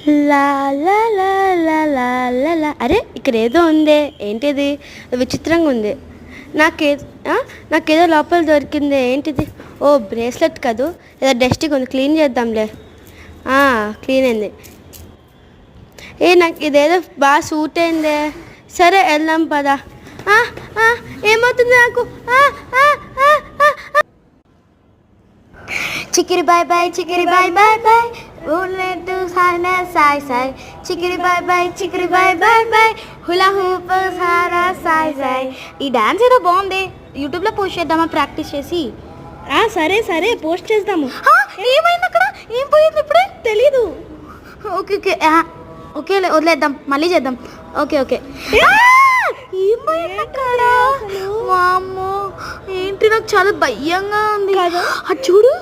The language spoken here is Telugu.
లా లా లా లా లా లా లా. అరే ఇక్కడ ఏదో ఉందే, ఏంటిది? విచిత్రంగా ఉంది. నాకే నాకేదో లోపల దొరికింది. ఏంటిది? ఓ బ్రేస్లెట్ కాదు, ఏదో డస్ట్గా ఉంది. క్లీన్ చేద్దాంలే. క్లీన్ అయింది. నాకు ఇదేదో బాగా సూట్ అయిందే. సరే వెళ్దాం పదా. ఏమవుతుంది నాకు? చికిరి బాయ్ బాయ్, చికిరి బాయ్ బాయ్ బాయ్, సాయ్ సాయ్. చికిరి బాయ్ బాయ్, చికిరి బాయ్ బాయ్ బాయ్, హులా హూప్ సారా సాయ్ సాయ్. ఈ డాన్స్ ఏదో బాగుంది, యూట్యూబ్లో పోస్ట్ చేద్దామా ప్రాక్టీస్ చేసి? సరే సరే పోస్ట్ చేద్దాము. ఏమైంది అక్కడ? ఏం పోయింది ఇప్పుడే? తెలీదు. ఓకే ఓకేలే, వదిలేద్దాం, మళ్ళీ చేద్దాం. ఓకే. ఏమైంది అక్కడ? వామ్మో, ఏంటి నాకు చాలా భయంగా ఉంది. కదా? అది చూడు.